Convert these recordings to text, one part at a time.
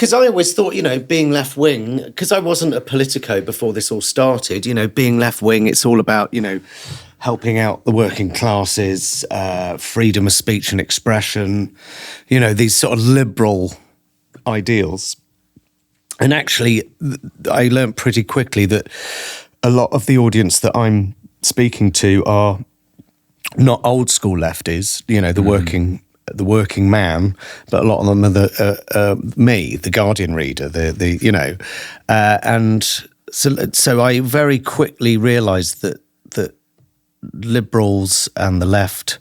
because I always thought, being left-wing, because I wasn't a politico before this all started, being left-wing, it's all about, helping out the working classes, freedom of speech and expression, these sort of liberal ideals. And actually, I learned pretty quickly that a lot of the audience that I'm speaking to are not old school lefties, the working man, but a lot of them are me, the Guardian reader, and so I very quickly realised that liberals and the left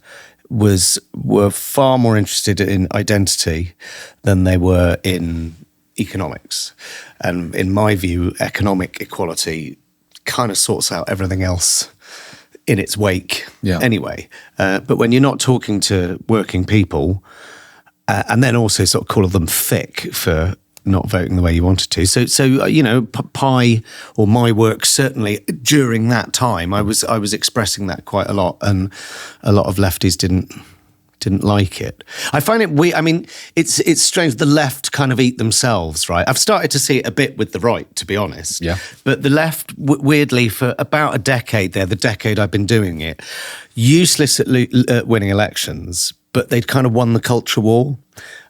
were far more interested in identity than they were in economics. And in my view, economic equality kind of sorts out everything else in its wake anyway. But when you're not talking to working people, and then also sort of call them thick for not voting the way you wanted to. So Pi, or my work, certainly during that time, I was expressing that quite a lot, and a lot of lefties didn't like it. I find it weird. I mean, it's strange. The left kind of eat themselves, right? I've started to see it a bit with the right, to be honest. Yeah. But the left, weirdly, for about a decade there, the decade I've been doing it, useless at winning elections, but they'd kind of won the culture war.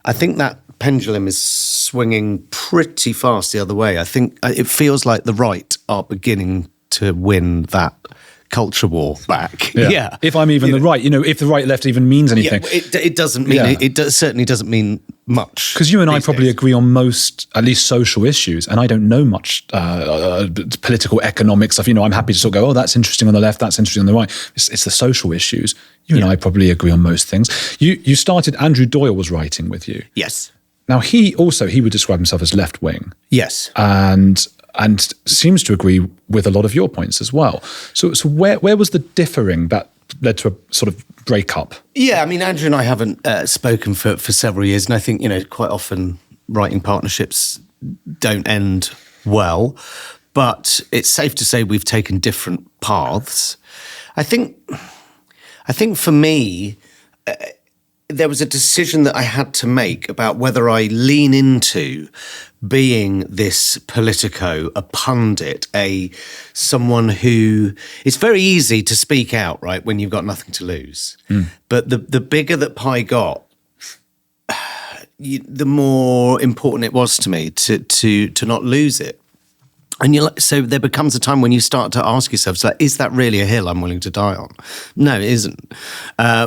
I think that pendulum is swinging pretty fast the other way. I think it feels like the right are beginning to win that culture war back. Yeah. If I'm even the right, if the right left even means anything. Yeah, it doesn't mean, it certainly doesn't mean much. Because you and I probably agree on most, at least social issues, and I don't know much political economic stuff. I'm happy to sort of go, oh, that's interesting on the left, that's interesting on the right. It's the social issues. You and I probably agree on most things. You started, Andrew Doyle was writing with you. Yes. Now, he would describe himself as left-wing. Yes. And seems to agree with a lot of your points as well. So where was the differing that led to a sort of breakup? Yeah, I mean, Andrew and I haven't spoken for several years, and I think, quite often writing partnerships don't end well, but it's safe to say we've taken different paths. I think for me, there was a decision that I had to make about whether I lean into being this politico, a pundit, someone who... It's very easy to speak out, right, when you've got nothing to lose. But the bigger that Pi got, the more important it was to me to not lose it. And so there becomes a time when you start to ask yourself, is that really a hill I'm willing to die on? No, it isn't.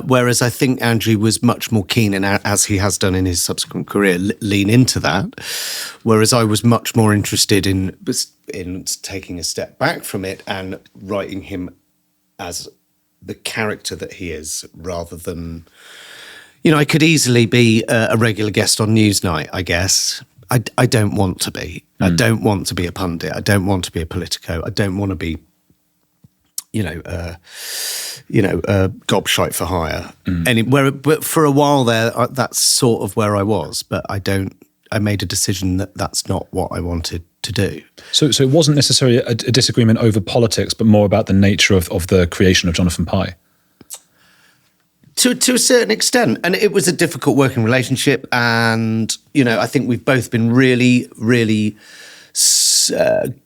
Whereas I think Andrew was much more keen, and as he has done in his subsequent career, lean into that. Whereas I was much more interested in taking a step back from it and writing him as the character that he is, rather than... I could easily be a regular guest on Newsnight, I guess. I don't want to be. I don't want to be a pundit. I don't want to be a politico. I don't want to be, gobshite for hire. But for a while there, that's sort of where I was. But I made a decision that that's not what I wanted to do. So it wasn't necessarily a disagreement over politics, but more about the nature of the creation of Jonathan Pie. To a certain extent. And it was a difficult working relationship. And, I think we've both been really, really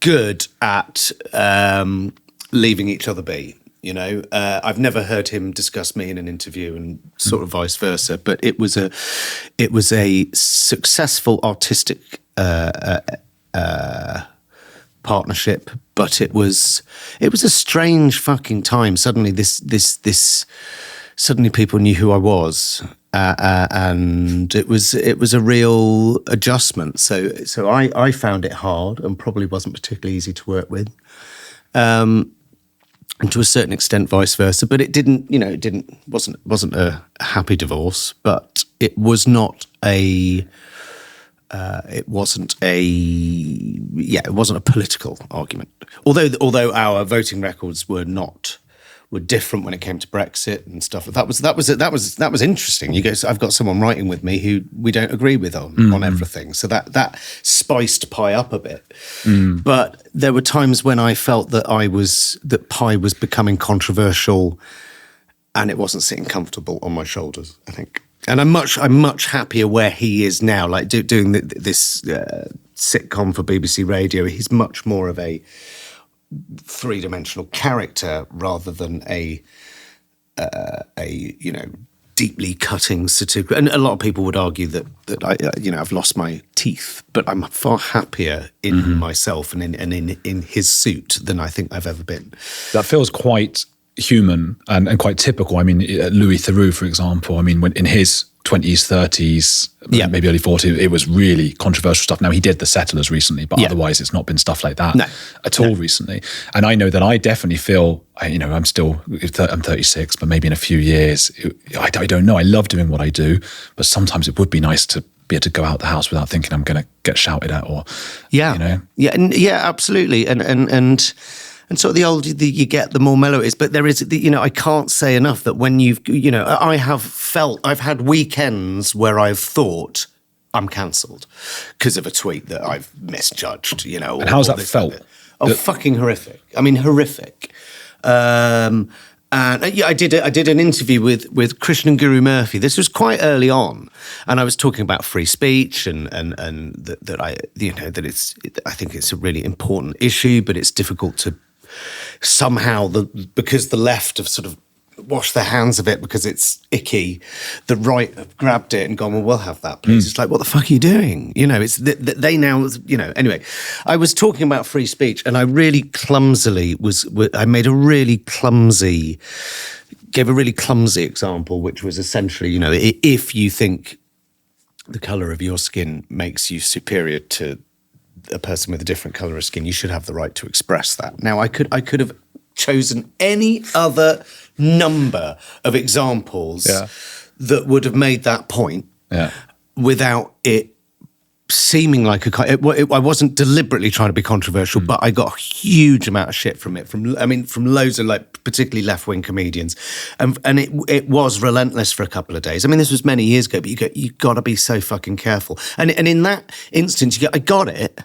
good at leaving each other be. I've never heard him discuss me in an interview, and sort of vice versa. But it was a successful artistic partnership. But it was a strange fucking time. Suddenly Suddenly people knew who I was, and it was a real adjustment. So I found it hard, and probably wasn't particularly easy to work with, and to a certain extent vice versa. But it wasn't a happy divorce, but it was not a political argument. Although our voting records were different when it came to Brexit and stuff. That was interesting. You go, I've got someone writing with me who we don't agree with on everything. So that spiced Pi up a bit. But there were times when I felt that Pi was becoming controversial, and it wasn't sitting comfortable on my shoulders, I think. And I'm much happier where he is now. Like doing this sitcom for BBC Radio, he's much more of a three-dimensional character rather than a deeply cutting satirical. And a lot of people would argue that I I've lost my teeth, but I'm far happier in myself and in his suit than I think I've ever been. That feels quite human and quite typical. I mean, Louis Theroux, for example, I mean, when in his 20s, 30s, maybe early 40s, it was really controversial stuff. Now, he did The Settlers recently, but otherwise it's not been stuff like that at all recently. And I know that I definitely feel, I'm 36, but maybe in a few years, I don't know. I love doing what I do, but sometimes it would be nice to be able to go out the house without thinking I'm going to get shouted at or, absolutely. And sort of the older you get, the more mellow it is. But there is, I can't say enough that when I've had weekends where I've thought I'm cancelled because of a tweet that I've misjudged, And how's that felt? Fucking horrific. I mean, horrific. And I did an interview with Krishnan and Guru Murphy. This was quite early on, and I was talking about free speech and that I think it's a really important issue, but it's difficult to somehow because the left have sort of washed their hands of it because it's icky. The right have grabbed it and gone, well, we'll have that, please. It's like, what the fuck are you doing? It's they now. Anyway, I was talking about free speech, and I really clumsily gave a really clumsy example, which was essentially, if you think the colour of your skin makes you superior to a person with a different colour of skin, you should have the right to express that. Now, I could have chosen any other number of examples that would have made that point without it seeming like I wasn't deliberately trying to be controversial, but I got a huge amount of shit from it, from loads of particularly left-wing comedians, and it was relentless for a couple of days. I mean, this was many years ago, but you got to be so fucking careful. And in that instance, I got it.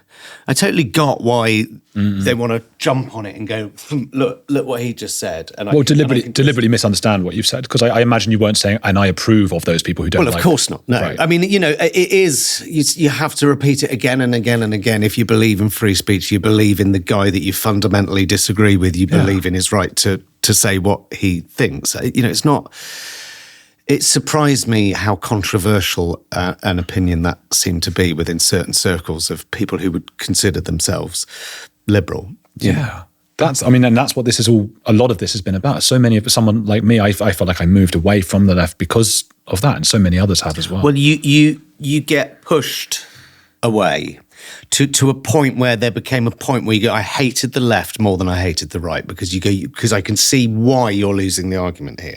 I totally got why they want to jump on it and go, look what he just said. And deliberately misunderstand what you've said, because I imagine you weren't saying, and I approve of those people who don't. Well, of course not. No, right. I mean, it is. You have to repeat it again and again and again. If you believe in free speech, you believe in the guy that you fundamentally disagree with. You believe in his right to say what he thinks. It's not. It surprised me how controversial an opinion that seemed to be within certain circles of people who would consider themselves liberal. Yeah. That's what a lot of this has been about. So many of someone like me, I felt like I moved away from the left because of that, and so many others have as well. Well, you get pushed away to a point where there became a point where you go, I hated the left more than I hated the right, because I can see why you're losing the argument here.